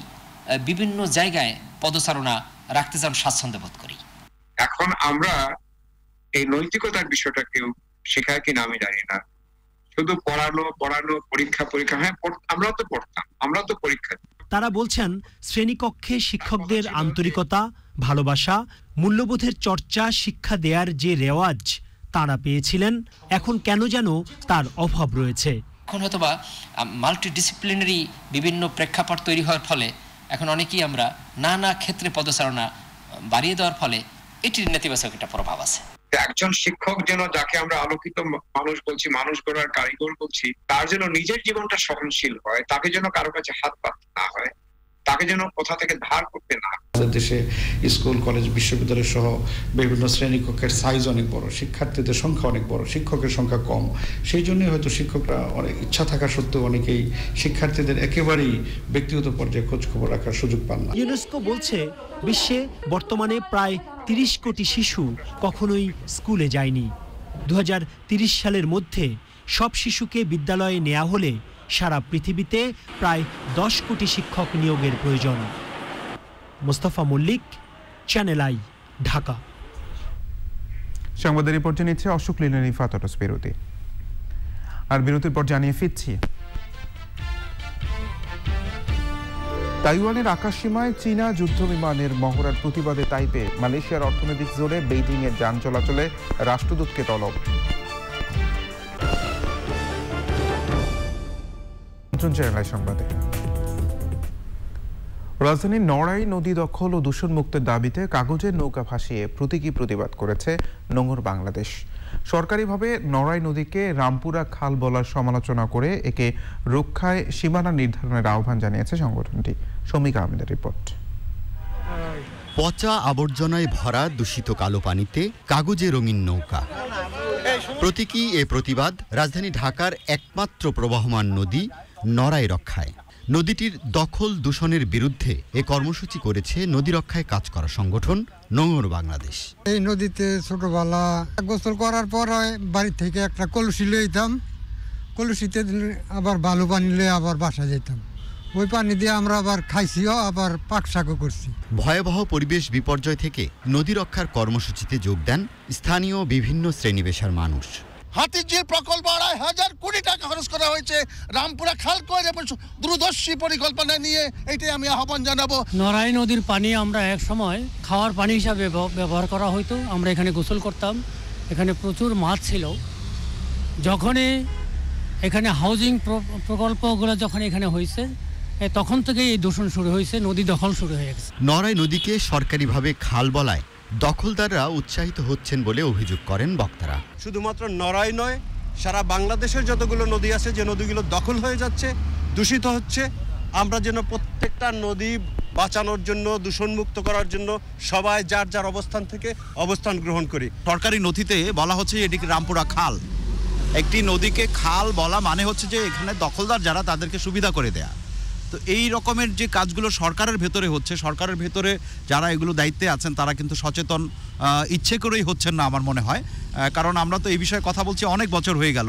বিভিন্ন জায়গায় পদচারণা রাখতে যেন স্বাচ্ছন্দ্য বোধ করি। এখন আমরা এই নৈতিকতার বিষয়টাকেও শেখায় কিনা আমি জানি না। শুধু পড়ানো পরীক্ষা, হ্যাঁ আমরাও তো পড়তাম, আমরাও তো পরীক্ষা। তারা বলছেন, শ্রেণীকক্ষে শিক্ষকদের আন্তরিকতা, ভালোবাসা, মূল্যবোধের চর্চা শিক্ষা দেওয়ার যে রেওয়াজ তারা পেয়েছিলেন, এখন কেন যেন তার অভাব রয়েছে। এখন হয়তোবা মাল্টিডিসিপ্লিনারি বিভিন্ন প্রেক্ষাপট তৈরি হওয়ার ফলে এখন অনেকেই আমরা নানা ক্ষেত্রে পদচারণা বাড়িয়ে দেওয়ার ফলে এটির নেতিবাচক একটা প্রভাব আছে। একজন শিক্ষক যেন, যাকে আমরা আলোকিত মানুষ বলছি, মানুষ গড়ার কারিগর বলছি, তার যেন নিজের জীবনটা সহনশীল হয়, তাকে যেন কারো কাছে হাত পাততে না হয়, তাকে যেন কোথা থেকে ধার করতে না। দেশে স্কুল, কলেজ, বিশ্ববিদ্যালয় সহ বিভিন্ন শ্রেণীকক্ষের সাইজ অনেক বড়, শিক্ষার্থীদের সংখ্যা অনেক বড়, শিক্ষকের সংখ্যা কম। সেই জন্যই হয়তো শিক্ষকরা অনেক ইচ্ছা থাকা সত্ত্বেও অনেকেই শিক্ষার্থীদের একেবারেই ব্যক্তিগত পর্যায়ে খোঁজ খবর রাখার সুযোগ পান না। ইউনেস্কো বলছে বিশ্বে বর্তমানে প্রায় 30 কোটি শিশু কখনোই স্কুলে যায়নি। 2030 সালের মধ্যে সব শিশুকে বিদ্যালয়ে নেওয়া হলে সারা পৃথিবীতে প্রায় 10 কোটি শিক্ষক নিয়োগের প্রয়োজন। Mostafa Mallik, Channel I, Dhaka. সংবাদের রিপোর্টে নিচ্ছে অশোক লিনারি ফাতরস বিরতি। আর বিরতির পর জানিয়ে ফিরছি, তাইওয়ানের আকাশসীমায় চীনা যুদ্ধ বিমানের মহড়ার প্রতিবাদে তাইপে মালয়েশিয়ার অর্থনৈতিক জোনে বেইজিং এর যান চলাচলে রাষ্ট্রদূতকে তলব। সংবাদে রাজধানীর নড়াই নদী দখল ও দূষণ মুক্তের দাবিতে কাগজের নৌকা ভাসিয়ে প্রতীকী প্রতিবাদ করেছে নোঙর বাংলাদেশ। সরকারিভাবে নড়াই নদীকে রামপুরা খাল বলার সমালোচনা করে একে রক্ষায় সীমানা নির্ধারণের আহ্বান জানিয়েছে সংগঠনটি। শমিকা আহমেদের রিপোর্ট। পচা আবর্জনায় ভরা দূষিত কালো পানিতে কাগজে রঙিন নৌকা, প্রতীকী এ প্রতিবাদ রাজধানী ঢাকার একমাত্র প্রবাহমান নদী নড়াই রক্ষায়। নদীটির দখল দূষণের বিরুদ্ধে এ কর্মসূচি করেছে নদী রক্ষায় কাজ করা সংগঠন নোঙর বাংলাদেশ। এই নদীতে ছোটবেলা গোসল করার পর বাড়ি থেকে একটা কলসি লইতাম, কলসিতে আবার বালু পানি লয়ে আবার বাসা যেতাম। ওই পানি দিয়ে আমরা আবার খাইছিও, আবার পাক শাকও করছি। ভয়াবহ পরিবেশ বিপর্যয় থেকে নদী রক্ষার কর্মসূচিতে যোগ দেন স্থানীয় বিভিন্ন শ্রেণীপেশার মানুষ। হাতিঝিল প্রকল্প 2,500 কোটি টাকা খরচ করা হয়েছে রামপুরা খাল করে দূরদর্শী পরিকল্পনা নিয়ে, এটাই আমি আহ্বান জানাবো। নড়াই নদীর পানি আমরা এক সময় খাওয়ার পানি হিসাবে ব্যবহার করা হতো। আমরা এখানে গোসল করতাম, এখানে প্রচুর মাছ ছিল। যখনই এখানে হাউজিং প্রকল্পগুলো যখন এখানে হয়েছে, তখন থেকে এই দূষণ শুরু হয়েছে, নদী দখল শুরু হয়ে গেছে। নড়াই নদীকে সরকারিভাবে খাল বলায় দখলদাররা উৎসাহিত হচ্ছেন বলে অভিযোগ করেন বক্তারা। শুধুমাত্র নড়াই নয়, সারা বাংলাদেশের যতগুলো নদী আছে, যে নদীগুলো দখল হয়ে যাচ্ছে, দূষিত হচ্ছে, আমরা যেন প্রত্যেকটা নদী বাঁচানোর জন্য, দূষণমুক্ত করার জন্য সবাই যার যার অবস্থান থেকে অবস্থান গ্রহণ করি। সরকারি নথিতে বলা হচ্ছে এটিকে রামপুরা খাল। একটি নদীকে খাল বলা মানে হচ্ছে যে এখানে দখলদার যারা, তাদেরকে সুবিধা করে দেয়া। তো এই রকমের যে কাজগুলো সরকারের ভেতরে হচ্ছে, সরকারের ভেতরে যারা এগুলো দায়িত্বে আছেন তারা কিন্তু সচেতন ইচ্ছে করেই হচ্ছেন না আমার মনে হয়। কারণ আমরা তো এই বিষয়ে কথা বলছি অনেক বছর হয়ে গেল।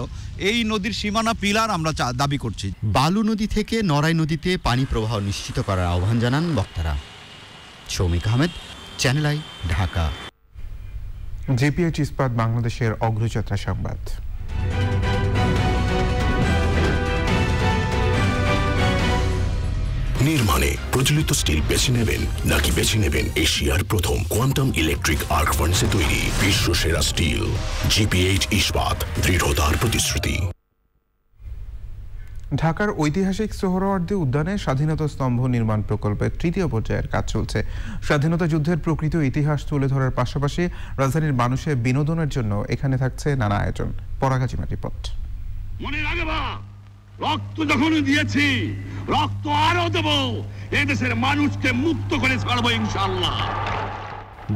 এই নদীর সীমানা পিলার আমরা দাবি করছি। বালু নদী থেকে নড়াই নদীতে পানি প্রবাহ নিশ্চিত করার আহ্বান জানান বক্তারা। Shoumik Ahmed, channel I, Dhaka. GPH ইস্পাত বাংলাদেশের অগ্রযাত্রা সংবাদ। নির্মাণে প্রচলিত স্টিল বেছে নেবেন নাকি বেছে নেবেন এশিয়ার প্রথম কোয়ান্টাম ইলেকট্রিক আর্ক ফার্নেসে তৈরি বিশ্বসেরা স্টিল? জিপিএইচ ইস্পাত, দৃঢ়তার প্রতিশ্রুতি। ঢাকার ঐতিহাসিক সোহরাওয়ার্দী উদ্যানে স্বাধীনতা স্তম্ভ নির্মাণ প্রকল্পের 3য় পর্যায়ের কাজ চলছে। স্বাধীনতা যুদ্ধের প্রকৃত ইতিহাস তুলে ধরার পাশাপাশি রাজধানীর মানুষের বিনোদনের জন্য এখানে থাকছে নানা আয়োজন। পরাগাজিমা রিপোর্ট। মনে রাখবা, রক্ত যখন দিয়েছি, রক্ত আরো দেব, এদেশের মানুষকে মুক্ত করে ছাড়বো ইনশাআল্লাহ।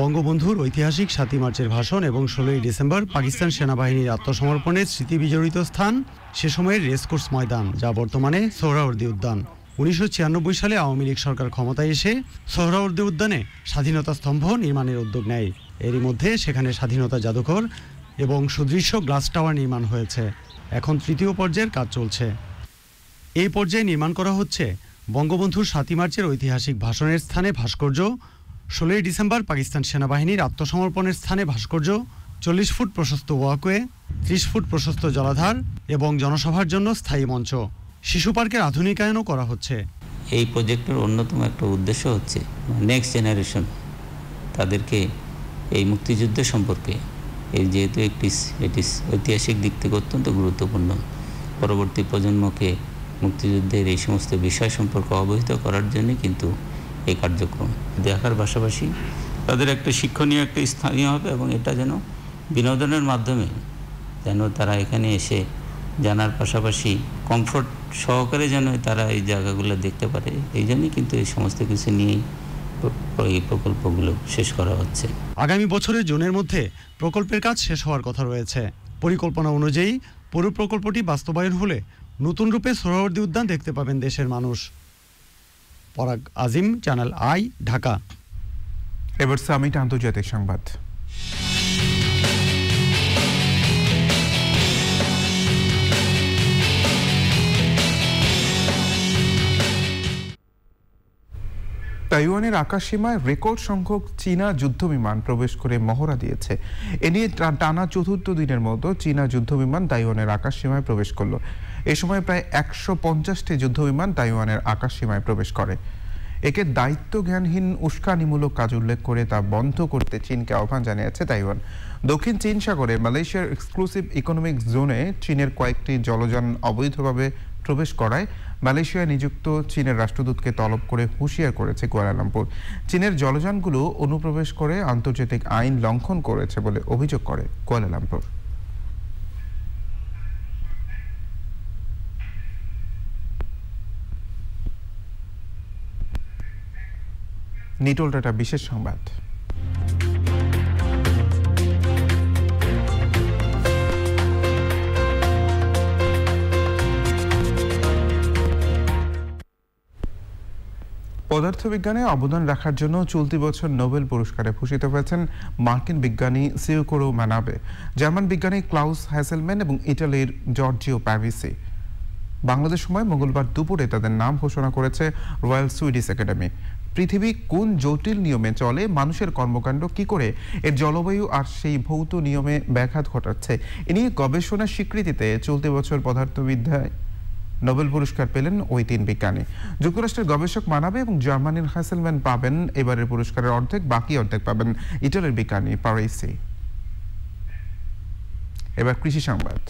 বঙ্গবন্ধুর ঐতিহাসিক 7 মার্চের ভাষণ এবং 16ই ডিসেম্বর পাকিস্তান সেনাবাহিনীর আত্মসমর্পণের স্মৃতি বিজড়িত স্থান সে সময়ের রেসকোর্স ময়দান, যা বর্তমানে সোহরাওয়ার্দী উদ্যান। 1996 সালে আওয়ামী লীগ সরকার ক্ষমতায় এসে সোহরাওয়ার্দী উদ্যানে স্বাধীনতা স্তম্ভ নির্মাণের উদ্যোগ নেয়। এরই মধ্যে সেখানে স্বাধীনতা জাদুঘর এবং সুদৃশ্য গ্লাস টাওয়ার নির্মাণ হয়েছে। এখন 3য় পর্যায়ের কাজ চলছে। এই পর্যায়ে নির্মাণ করা হচ্ছে বঙ্গবন্ধুর 7 মার্চের ঐতিহাসিক ভাষণের স্থানে ভাস্কর্য, 16ই ডিসেম্বর পাকিস্তান সেনাবাহিনীর আত্মসমর্পণের স্থানে ভাস্কর্য, 40 ফুট প্রশস্ত ওয়াকওয়ে, 30 ফুট প্রশস্ত জলাধার এবং জনসভার জন্য স্থায়ী মঞ্চ। শিশু পার্কের আধুনিকায়নও করা হচ্ছে। এই প্রজেক্টের অন্যতম একটা উদ্দেশ্য হচ্ছে নেক্সট জেনারেশন, তাদেরকে এই মুক্তিযুদ্ধের সম্পর্কে, এই যেহেতু এটি ঐতিহাসিক দিক থেকে অত্যন্ত গুরুত্বপূর্ণ, পরবর্তী প্রজন্মকে মুক্তিযুদ্ধের এই সমস্ত বিষয় সম্পর্কে অবহিত করার জন্য কিন্তু এই কার্যক্রম দেখার পাশাপাশি তাদের একটা শিক্ষণীয় একটা স্থানীয় হবে এবং এটা যেন বিনোদনের মাধ্যমে যেন তারা এখানে এসে জানার পাশাপাশি কমফোর্ট সহকারে যেন তারা এই জায়গাগুলো দেখতে পারে, এই জন্যই কিন্তু এই সমস্ত কিছু নিয়েই এই প্রকল্পগুলো শেষ করা হচ্ছে। আগামী বছরের জুনের মধ্যে প্রকল্পের কাজ শেষ হওয়ার কথা রয়েছে। পরিকল্পনা অনুযায়ী পুরো প্রকল্পটি বাস্তবায়ন হলে নতুন রূপে সোহরাওয়ার্দী উদ্যান দেখতে পাবেন দেশের মানুষ। পরাগ আজিম, চ্যানেল আই, ঢাকা। এবার সামিট আন্তর্জাতিক সংবাদ। তাইওয়ানের আকাশসীমায় রেকর্ড সংখ্যক চীনা যুদ্ধবিমান প্রবেশ করে মহড়া দিয়েছে। এ নিয়ে টানা চতুর্থ দিনের মতো চীনা যুদ্ধবিমান তাইওয়ানের আকাশসীমায় প্রবেশ করলো। এ সময় প্রায় 150টি যুদ্ধবিমান তাইওয়ানের আকাশসীমায় প্রবেশ করে। একে দায়িত্ব জ্ঞানহীন উস্কানিমূলক কাজ উল্লেখ করে তা বন্ধ করতে চীনকে আহ্বান জানিয়েছে তাইওয়ান। দক্ষিণ চীন সাগরে মালয়েশিয়ার এক্সক্লুসিভ ইকোনমিক জোনে চীনের কয়েকটি জলযান অবৈধভাবে প্রবেশ করায় মালয়েশিয়ায় নিযুক্ত চীনের রাষ্ট্রদূতকে তলব করে হুঁশিয়ার করেছে কুয়ালালামপুর। চীনের জলযানগুলো অনুপ্রবেশ করে আন্তর্জাতিক আইন লঙ্ঘন করেছে বলে অভিযোগ করে কুয়ালালামপুর। নিটোল ডাটা বিশেষ সংবাদ। পদার্থবিজ্ঞানে অবদান রাখার জন্য চলতি বছর নোবেল পুরস্কারে ভূষিত হয়েছেন মার্কিন বিজ্ঞানী সিওকোরো মানাবে, জার্মান বিজ্ঞানী ক্লাউস হ্যাসেলম্যান এবং ইটালির জর্জিও প্যাভিসি। বাংলাদেশ সময় মঙ্গলবার দুপুরে তাদের নাম ঘোষণা করেছে রয়্যাল সুইডিশ একাডেমি। পৃথিবী কোন জটিল নিয়মে চলে, মানুষের কর্মকাণ্ড কি করে এর জলবায়ু আর সেই ভৌত নিয়মে ব্যাঘাত ঘটাচ্ছে, এ নিয়ে গবেষণার স্বীকৃতিতে চলতি বছর পদার্থবিদ্যায় নোবেল পুরস্কার পেলেন ওই তিন বিজ্ঞানী। যুক্তরাষ্ট্রের গবেষক মানাবে এবং জার্মানির হ্যাসেলম্যান পাবেন এবারের পুরস্কারের অর্ধেক, বাকি অর্ধেক পাবেন ইটালির বিজ্ঞানী প্যাভিসি। এবার কৃষি সংবাদ।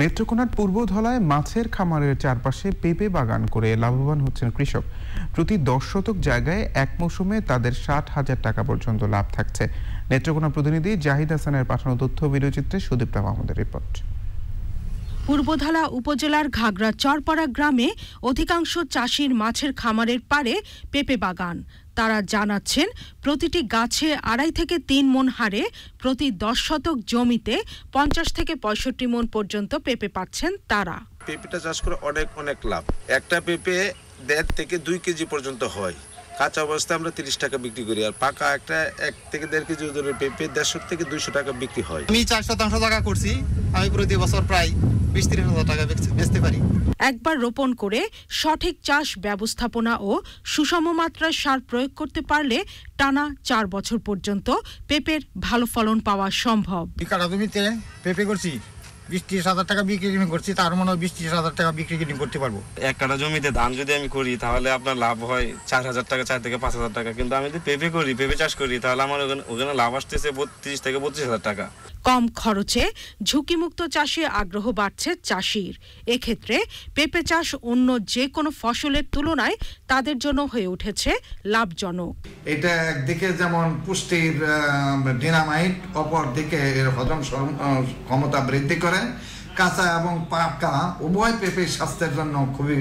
নেত্রকোনার পূর্ব ধলায় মাছের খামারের চারপাশে পেঁপে বাগান করে লাভবান হচ্ছেন কৃষক। প্রতি 10 শতক জায়গায় এক মৌসুমে তাদের 60,000 টাকা পর্যন্ত লাভ থাকছে। নেত্রকোনা প্রতিনিধি জাহিদ হাসানের পাঠানো তথ্য ভিডিওচিত্রে সুদীপ্তা মাহমুদের রিপোর্ট। পূর্বধলা উপজেলার ঘাগড়া চরপাড়া গ্রামে অধিকাংশ চাষির মাছের খামারের পাড়ে পেঁপে বাগান। তারা জানাচ্ছেন প্রতিটি গাছে 2.5 থেকে 3 মণ হারে প্রতি 10 শতক জমিতে 50 থেকে 65 মণ পর্যন্ত পেঁপে পাচ্ছেন তারা। পেঁপেটা চাষ করে অনেক লাভ। একটা পেঁপে 1.5 থেকে 2 কেজি পর্যন্ত হয়। কাঁচা অবস্থায় আমরা 30 টাকা বিক্রি করি, আর পাকা একটা 1 থেকে 1.5 কেজি ওজনের পেঁপে 150 থেকে 200 টাকা বিক্রি হয়। আমি 4% টাকা করছি, আমি প্রতি বছর প্রায় 20-30 হাজার টাকা বেচতে পারি। একবার রোপণ করে সঠিক চাষ ব্যবস্থাপনা ও সুষম মাত্রায় সার প্রয়োগ করতে পারলে টানা 4 বছর পর্যন্ত পেঁপের ভালো ফলন পাওয়া সম্ভব। বিঘা জমিতে পেঁপে করছি 20-30 হাজার টাকা বিক্রি করছি, তার মনে হয় 20-30 হাজার টাকা বিক্রি করতে পারবো। 1 কাঠা জমিতে ধান যদি আমি করি তাহলে আপনার লাভ হয় 4,000 টাকা, 4 থেকে 5,000 টাকা। কিন্তু আমি যদি পেঁপে চাষ করি তাহলে আমার ওখানে লাভ আসতেছে 30 থেকে 32,000 টাকা। কম খরচে ঝুঁকিমুক্ত চাষে আগ্রহ বাড়ছে চাষির। এক্ষেত্রে পেঁপে চাষ অন্য যে কোনো ফসলের তুলনায় তাদের জন্য হয়ে উঠেছে লাভজনক। এটা একদিকে যেমন পুষ্টির ডিনামাইট, অপর দিকে এর হজম ক্ষমতা বৃদ্ধি করে। কাঁচা এবং পাকা উভয় পেঁপে স্বাস্থ্যের জন্য খুবই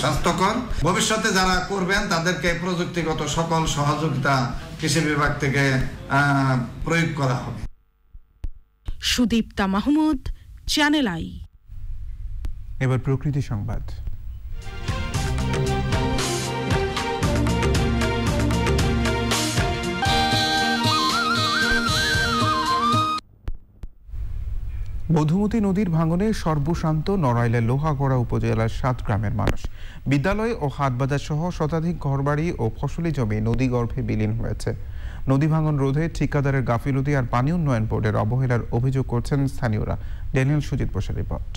স্বাস্থ্যকর। ভবিষ্যতে যারা করবেন তাদেরকে প্রযুক্তিগত সকল সহযোগিতা কৃষি বিভাগ থেকে প্রয়োগ করা হবে। Sudipta Mahmud, channel I. এবার প্রকৃতি সংবাদ। মধুমতি নদীর ভাঙনে সর্বশান্ত নড়াইলের লোহাগড়া উপজেলার 7 গ্রামের মানুষ। বিদ্যালয় ও হাটবাজার সহ শতাধিক ঘরবাড়ি ও ফসলি জমি নদীগর্ভে বিলীন হয়েছে। নদী ভাঙন রোধে ঠিকাদারের গাফিলতি আর পানি উন্নয়ন বোর্ডের অবহেলার অভিযোগ করছেন স্থানীয়রা। ড্যানিয়েল সুজিত বসের রিপোর্ট।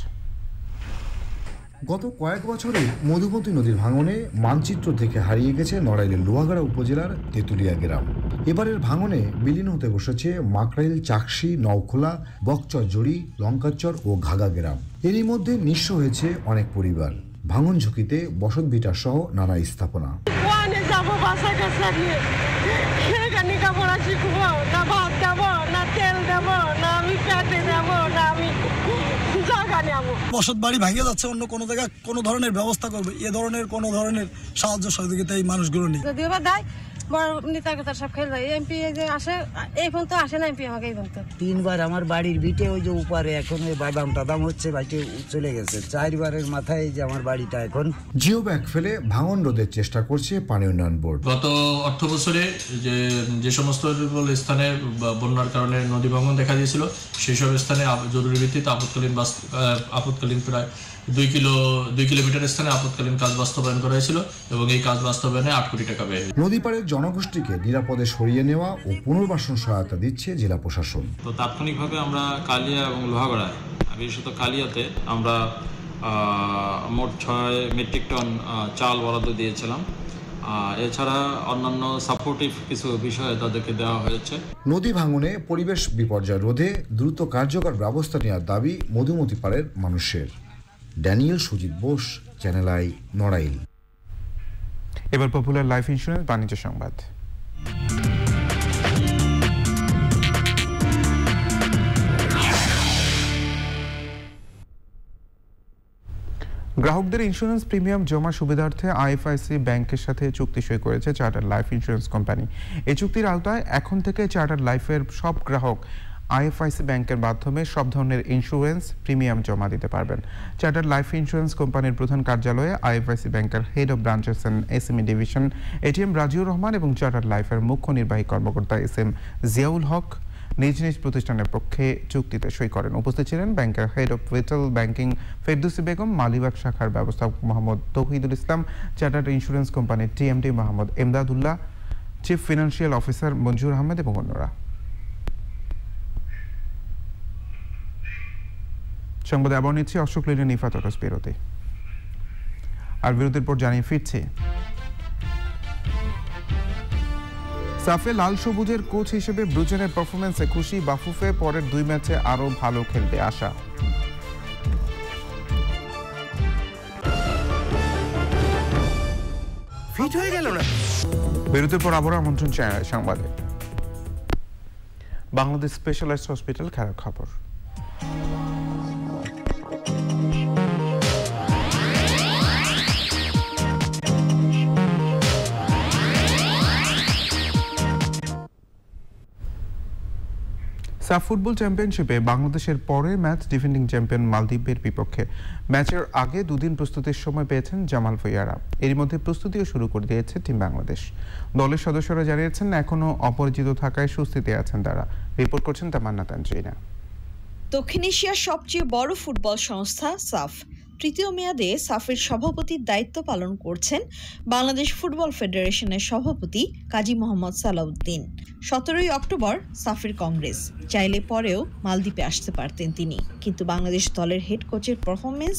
গত কয়েক বছরে মধুমতি নদীর ভাঙনে মানচিত্র থেকে হারিয়ে গেছে নড়াইলের লোহাগড়া উপজেলার তেঁতুলিয়া গ্রাম। এবারের ভাঙনে বিলীন হতে বসেছে মাকড়াইল, চাকসি, নওখোলা, বকচরজড়ি, লঙ্কাচর ও ঘাগা গ্রাম। এরই মধ্যে নিঃস্ব হয়েছে অনেক পরিবার। ভাঙন ঝুঁকিতে বসতভিটা সহ নানা স্থাপনা। বসত বাড়ি ভেঙে যাচ্ছে, অন্য কোনো জায়গায় কোনো ধরনের ব্যবস্থা করবে, এ ধরনের কোনো ধরনের সাহায্য সহযোগিতা এই মানুষগুলো নেই। যদিও বা দেয় বড় নেতার কথা সব খেলে যায়, এমপি যে আসে এই ফোন তো আসে না, এমপি আমাকে এই ফোন তো 3 বার আমার বাড়ির ভিটে ওই যে উপরে এখন ওই বাদাম টাদাম হচ্ছে, বাড়িতে চলে গেছে। 4 বারের মাথায় যে আমার বাড়িটা এখন জিও ব্যাগ ফেলে ভাঙন রোধের চেষ্টা করছে পানি উন্নয়ন বোর্ড। গত অর্থ বছরে যে সমস্ত স্থানে বন্যার কারণে নদী ভাঙন দেখা দিয়েছিল সেই সব স্থানে জরুরি ভিত্তিতে আপৎকালীন প্রায় 2 কিলোমিটার স্থানে আপৎকালীন কাজ বাস্তবায়ন করা হয়েছিল এবং এই কাজ বাস্তবায়নে 8 কোটি টাকা ব্যয়। নদী পাড়ের জনগোষ্ঠীকে নিরাপদে সরিয়ে নেওয়া ও পুনর্বাসন সহায়তা দিচ্ছে জেলা প্রশাসন। তো তাৎক্ষণিকভাবে আমরা কালিয়া এবং লোহাগড়ায়, বিশেষত কালিয়াতে আমরা মোট 6 মেট্রিক টন চাল বরাদ্দ দিয়েছিলাম। এছাড়া অন্যান্য সাপোর্টিভ কিছু বিষয়ে তাদেরকে দেওয়া হয়েছে। নদী ভাঙনে পরিবেশ বিপর্যয় রোধে দ্রুত কার্যকর ব্যবস্থা নেওয়ার দাবি মধুমতি পাড়ের মানুষের। Daniel Sujit Bose, channel I, Narail. এবার পপুলার লাইফ ইন্স্যুরেন্স বাণিজ্য সংবাদ। গ্রাহকদের ইন্স্যুরেন্স প্রিমিয়াম জমা সুবিধার্থে আইএফআইসি ব্যাংকের সাথে চুক্তি সই করেছে চার্টার লাইফ ইন্স্যুরেন্স কোম্পানি। এই চুক্তির আওতায় এখন থেকে চার্টার লাইফের সব গ্রাহক আইএফআইসি ব্যাংকের মাধ্যমে সব ধরনের ইন্স্যুরেন্স প্রিমিয়াম জমা দিতে পারবেন। চার্টার লাইফ ইন্স্যুরেন্স কোম্পানির প্রধান কার্যালয়ে আইএফআইসি ব্যাংকের head of branches and SME division ATM Raziur Rahman এবং চার্টার লাইফের মুখ্য নির্বাহী কর্মকর্তা এসএম জিয়াউল হক নিজ নিজ প্রতিষ্ঠানের পক্ষে চুক্তিতে সই করেন। উপস্থিত ছিলেন ব্যাংকের head of retail banking Ferdousi Begum, Malibagh শাখার ব্যবস্থাপক মোহাম্মদ তৌহিদুল ইসলাম, চার্টার্ড ইন্স্যুরেন্স কোম্পানির TMD Mohammad Emdadullah, chief financial officer Manzur Ahmed এবং অন্যরা। সংবাদে আবার নিচ্ছি অশোক লীলা নিফাত অটস বিরতি। আর বিরতির পর জানিয়ে ফিরছি, সাফে লাল সবুজের কোচ হিসেবে ব্রুজেনের পারফরমেন্সে খুশি বাফুফে, পরের 2 ম্যাচে আরো ভালো খেলবে আশা। ফিট হয়ে গেল না। বিরতির পর আবার আমন্ত্রণ চ্যানেল সংবাদে। বাংলাদেশ স্পেশালাইজড হসপিটাল খেলার খবর। সাফ ফুটবল চ্যাম্পিয়নশিপে বাংলাদেশের পরের ম্যাচ ডিফেন্ডিং চ্যাম্পিয়ন মালদ্বীপের বিপক্ষে। ম্যাচের আগে 2 দিন প্রস্তুতির সময় পেয়েছেন জামাল ভুঁইয়ারা। এর মধ্যে প্রস্তুতিও শুরু করে দিয়েছে টিম বাংলাদেশ। দলের সদস্যরা জানিয়েছেন এখনও অপরিচিত থাকায় স্বস্তিতে আছেন তারা। রিপোর্ট করছেন তামান্না তানজিনা। দক্ষিণ এশিয়ার সবচেয়ে বড় ফুটবল সংস্থা সাফ তৃতীয় মেয়াদে সাফের সভাপতির দায়িত্ব পালন করছেন বাংলাদেশ ফুটবল ফেডারেশনের সভাপতি কাজী মোহাম্মদ সালাউদ্দিন। 17 অক্টোবর সাফের কংগ্রেস, চাইলে পরেও মালদ্বীপে আসতে পারতেন তিনি, কিন্তু বাংলাদেশ দলের হেড কোচের পারফরমেন্স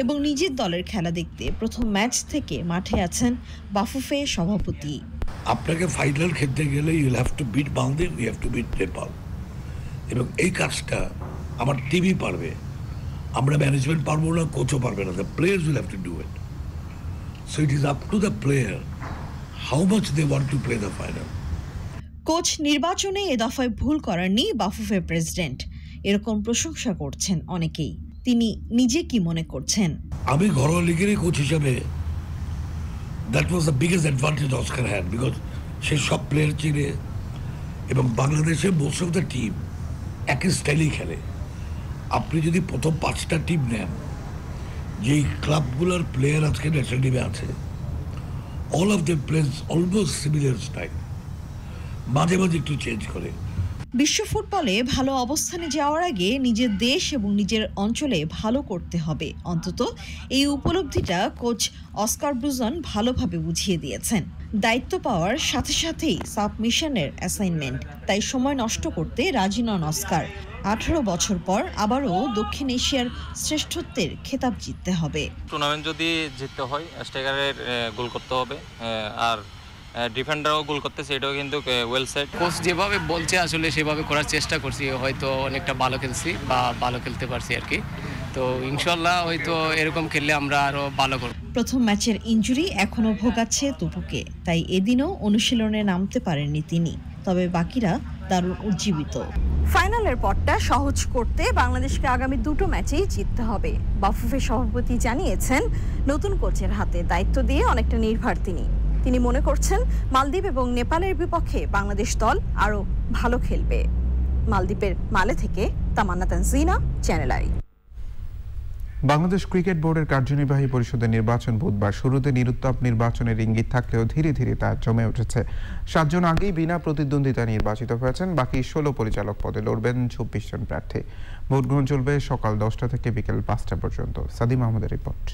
এবং নিজের দলের খেলা দেখতে প্রথম ম্যাচ থেকে মাঠে আছেন বাফুফে সভাপতি। আপনাকে ফাইনাল খেলতে গেলে you have to beat Bangladesh, you have to beat Nepal, এবং এই কাজটা আমার টিমই পারবে। আমরা ম্যানেজমেন্ট পারবো না, কোচও পারবে না। The players will have to do it. So it is up to the player how much they want to play the final. Coach নির্বাচনে এ দফায় ভুল করেননি বাফুফে প্রেসিডেন্ট, এরকম প্রশংসা করছেন অনেকেই। তিনি নিজে কি মনে করছেন? আমি ঘরোয়া লিগেরই কোচ হিসাবে that was the biggest advantage Oscar had, because সে সব প্লেয়ার চিনে এবং বাংলাদেশের মোস্ট অফ দ্য টিম একই স্টাইলেই খেলে। আপনি যদি প্রথম 5টা টিম নেন, যেই ক্লাবগুলোর প্লেয়ার আজকে ন্যাশনাল টিমে আছে, all of the players almost similar style, মাঝে মাঝে একটু চেঞ্জ করে। বিশ্ব ফুটবলে ভালো অবস্থানে যাওয়ার আগে নিজের দেশ এবং নিজের অঞ্চলে ভালো করতে হবে, অন্তত এই উপলব্ধিটা কোচ অস্কার ব্রুজন ভালোভাবে বুঝিয়ে দিয়েছেন। দায়িত্ব পাওয়ার সাথে সাথেই সাব মিশনের অ্যাসাইনমেন্ট, তাই সময় নষ্ট করতে রাজি নন অস্কার। 18 বছর পর আবারও দক্ষিণ এশিয়ার শ্রেষ্ঠত্বের খেতাব জিততে হবে। টুর্নামেন্ট যদি জিততে হয় স্ট্রাইকারের গোল করতে হবে, আর ডিফেন্ডারও গোল করতেছে, এটাও কিন্তু ওয়েল সেট। কোচ যেভাবে বলছে আসলে সেভাবে করার চেষ্টা করছি, হয়তো অনেকটা ভালো খেলছি বা ভালো খেলতে পারছি আর কি। তো ইনশাল্লাহ হয়তো এরকম খেললে আমরা আরো ভালো করব। প্রথম ম্যাচের ইনজুরি এখনো ভোগাচ্ছে তুপুকে, তাই এদিনও অনুশীলনে নামতে পারেননি তিনি। তবে বাকিরা দারুণ উজ্জীবিত। ফাইনালের পথটা সহজ করতে বাংলাদেশকে আগামী দুটো ম্যাচেই জিততে হবে। বাফুফে সভাপতি জানিয়েছেন, নতুন কোচের হাতে দায়িত্ব দিয়ে অনেকটা নির্ভর তিনি মনে করছেন মালদ্বীপ এবং নেপালের বিপক্ষে বাংলাদেশ দল আরও ভালো খেলবে। মালদ্বীপের মালে থেকে Tamanna Tanzina, channel I. Bangladesh cricket বোর্ডের কার্যনির্বাহী পরিষদের নির্বাচন বুধবার। শুরুতে নিরুত্তাপ নির্বাচনের ইঙ্গিত থাকলেও ধীরে ধীরে তা জমে উঠেছে। 7 জন আগেই বিনা প্রতিদ্বন্দ্বিতা নির্বাচিত হয়েছেন, বাকি 16 পরিচালক পদে লড়বেন 24 জন প্রার্থী। ভোট গ্রহণ চলবে সকাল 10টা থেকে বিকেল 5টা পর্যন্ত। সাদিম আহমেদের রিপোর্ট।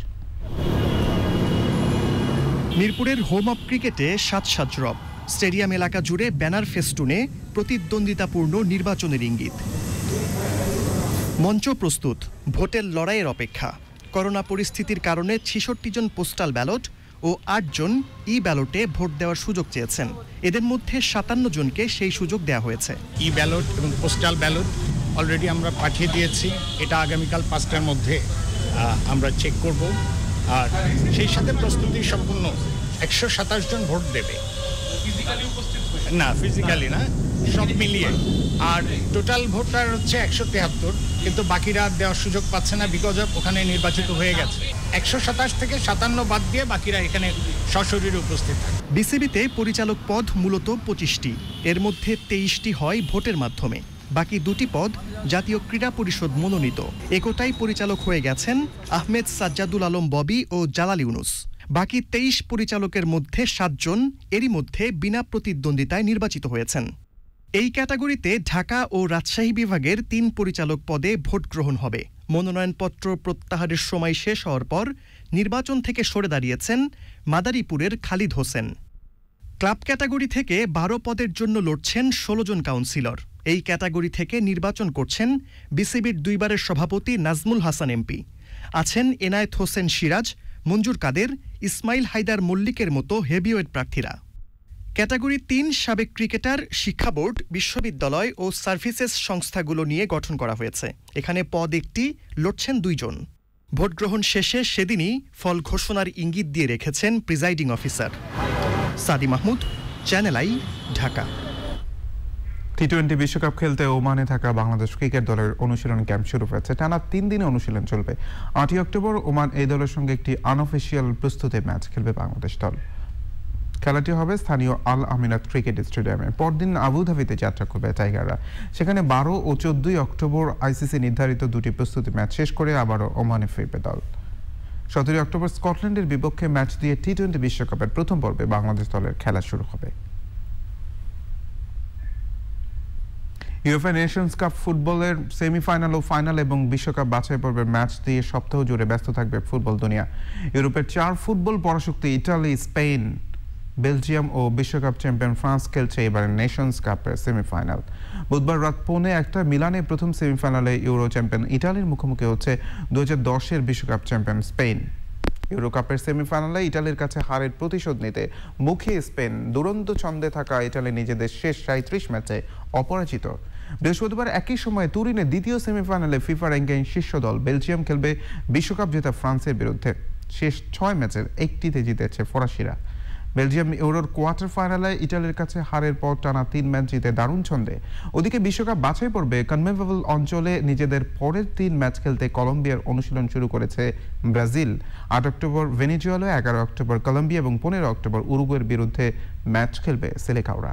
মিরপুরের হোম অফ ক্রিকেটে 7 রব। স্টেডিয়াম এলাকা জুড়ে ব্যানার ফেস্টুনে প্রতিদ্বন্দ্বিতাপূর্ণ নির্বাচনের ইঙ্গিত। মঞ্চ প্রস্তুত, ভোটের লড়াইয়ের অপেক্ষা। করোনা পরিস্থিতির কারণে 66 জন পোস্টাল ব্যালট ও 8 জন ই ব্যালটে ভোট দেওয়ার সুযোগ চেয়েছেন। এদের মধ্যে 57 জনকে সেই সুযোগ দেওয়া হয়েছে। ই ব্যালট এবং পোস্টাল ব্যালট অলরেডি আমরা পাঠিয়ে দিয়েছি। এটা আগামীকাল 5টার মধ্যে আমরা চেক করব। আর সেই সাথে প্রস্তুতি সম্পূর্ণ। 127 জন ভোট দেবে, না ফিজিক্যালি না, সব মিলিয়ে। আর টোটাল ভোটার হচ্ছে 173, কিন্তু বাকিরা দেওয়ার সুযোগ পাচ্ছে না বিকজ অফ ওখানে নির্বাচিত হয়ে গেছে। 127 থেকে 57 বাদ দিয়ে বাকিরা এখানে সশরীরে উপস্থিত থাকে। বিসিবিতে পরিচালক পদ মূলত 25টি, এর মধ্যে 23টি হয় ভোটের মাধ্যমে। বাকি 2টি পদ জাতীয় ক্রীড়া পরিষদ মনোনীত। একটাই পরিচালক হয়ে গেছেন আহমেদ সাজ্জাদুল আলম ববি ও জালাল ইউনুস। বাকি 23 পরিচালকের মধ্যে 7 জন এরই মধ্যে বিনা প্রতিদ্বন্দ্বিতায় নির্বাচিত হয়েছেন। এই ক্যাটাগরিতে ঢাকা ও রাজশাহী বিভাগের 3 পরিচালক পদে ভোট গ্রহণ হবে। মনোনয়নপত্র প্রত্যাহারের সময় শেষ হওয়ার পর নির্বাচন থেকে সরে দাঁড়িয়েছেন মাদারীপুরের খালিদ হোসেন। ক্লাব ক্যাটাগরি থেকে 12 পদের জন্য লড়ছেন 16 জন কাউন্সিলর। এই ক্যাটাগরি থেকে নির্বাচন করছেন বিসিবির 2 বারের সভাপতি নাজমুল হাসান এমপি। আছেন এনায়েত হোসেন সিরাজ, মঞ্জুর কাদের, ইসমাইল হায়দার মল্লিকের মতো হেভিওয়েট প্রার্থীরা। ক্যাটাগরি 3 সাবেক ক্রিকেটার, শিক্ষা বোর্ড, বিশ্ববিদ্যালয় ও সার্ভিসেস সংস্থাগুলো নিয়ে গঠন করা হয়েছে। এখানে পদ একটি, লড়ছেন 2 জন। ভোট গ্রহণ শেষে সেদিনই ফল ঘোষণার ইঙ্গিত দিয়ে রেখেছেন প্রিজাইডিং অফিসার। সাদি মাহমুদ, চ্যানেল আই, ঢাকা। টি-20 বিশ্বকাপ খেলতে ওমানে থাকা বাংলাদেশ ক্রিকেট দলের অনুশীলন ক্যাম্প শুরু হয়েছে। টানা 3 দিনে অনুশীলন চলবে। 8 অক্টোবর ওমান এই দলের সঙ্গে একটি আনঅফিসিয়াল প্রস্তুতি ম্যাচ খেলবে বাংলাদেশ দল। খেলাটি হবে স্থানীয় আল আমিনাত ক্রিকেট স্টেডিয়ামে। পরদিন আবুধাবিতে যাত্রা করবে টাইগাররা। সেখানে 12 ও 14 অক্টোবর আইসিসি নির্ধারিত 2টি প্রস্তুতি ম্যাচ শেষ করে আবারও ওমানে ফিরবে দল। 17 অক্টোবর স্কটল্যান্ডের বিপক্ষে ম্যাচ দিয়ে টি-20 বিশ্বকাপের প্রথম পর্বে বাংলাদেশ দলের খেলা শুরু হবে। ইউএফএ নেশনস কাপ ফুটবলের সেমিফাইনাল ও ফাইনাল এবং বিশ্বকাপ বাছাই পর্বের ম্যাচ দিয়ে সপ্তাহ জুড়ে ব্যস্ত থাকবে ফুটবল দুনিয়া। ইউরোপের 4 ফুটবল পরাশক্তি ইটালি, স্পেন, বেলজিয়াম ও বিশ্বকাপ চ্যাম্পিয়ন ফ্রান্স খেলছে এবারে নেশনস কাপের সেমিফাইনাল। বুধবার রাত 1:45 মিলানে প্রথম সেমিফাইনালে ইউরো চ্যাম্পিয়ন ইটালির মুখোমুখি হচ্ছে 2010-এর বিশ্বকাপ চ্যাম্পিয়ন স্পেন। ইউরো কাপের সেমিফাইনালে ইটালির কাছে হারের প্রতিশোধ নিতে মুখে স্পেন। দুরন্ত ছন্দে থাকা ইটালি নিজেদের শেষ 37 ম্যাচে অপরাজিত। বৃহস্পতিবার একই সময়ে তুরিনে দ্বিতীয় সেমিফাইনালে ফিফা র্যাঙ্কিং শীর্ষ দল বেলজিয়াম খেলবে বিশ্বকাপ জেতা ফ্রান্সের বিরুদ্ধে। শেষ 6 ম্যাচের একটিতে জিতেছে ফরাসিরা। বেলজিয়াম ইউরোর কোয়ার্টার ফাইনালে ইটালির কাছে হারের পর টানা 3 ম্যাচ জিতে দারুণ ছন্দে। ওদিকে বিশ্বকাপ বাছাই পর্বে কনমেবল অঞ্চলে নিজেদের পরের 3 ম্যাচ খেলতে কলম্বিয়ার অনুশীলন শুরু করেছে Brazil. 8 October Venezuela, 11 October Colombia এবং 15 অক্টোবর উরুগুয়ের বিরুদ্ধে ম্যাচ খেলবে সেলেকাওরা।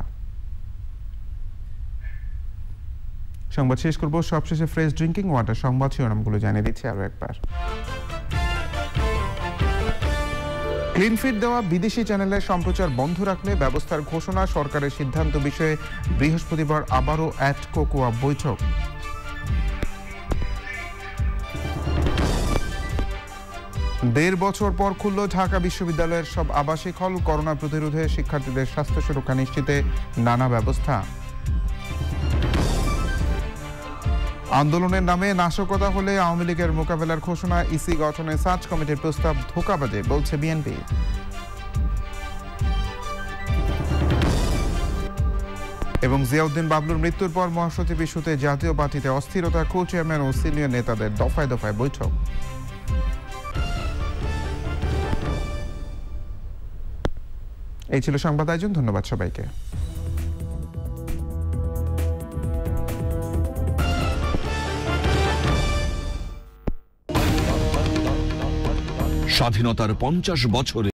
সংবাদ শেষ করব সবশেষে ফ্রেশ ড্রিঙ্কিং ওয়াটার সংবাদ শিরোনামগুলো জানিয়ে দিচ্ছি আরো একবার। ক্লিনফিট দেওয়া বিদেশি চ্যানেলের সম্প্রচার বন্ধ রাখলে ব্যবস্থার ঘোষণা। সরকারের সিদ্ধান্ত বিষয়ে বৃহস্পতিবার আবারও অ্যাটকোকোয়া বৈঠক। দেড় বছর পর খুলল ঢাকা বিশ্ববিদ্যালয়ের সব আবাসিক হল। করোনা প্রতিরোধে শিক্ষার্থীদের স্বাস্থ্য সুরক্ষা নিশ্চিতে নানা ব্যবস্থা। আন্দোলনের নামে নাশকতা হলে আওয়ামী লীগের মোকাবেলার ঘোষণা। ইসি গঠনে সার্চ কমিটির প্রস্তাব ধোঁকাবাজে বলছে বিএনপি। এবং জিয়াউদ্দিন বাবলুর মৃত্যুর পর মহাসচিব ইস্যুতে জাতীয় পার্টিতে অস্থিরতা, কো চেয়ারম্যান ও সিনিয়র নেতাদের দফায় দফায় বৈঠক। এই ছিল সংবাদ আয়োজন। ধন্যবাদ সবাইকে। স্বাধীনতার 50 বছরে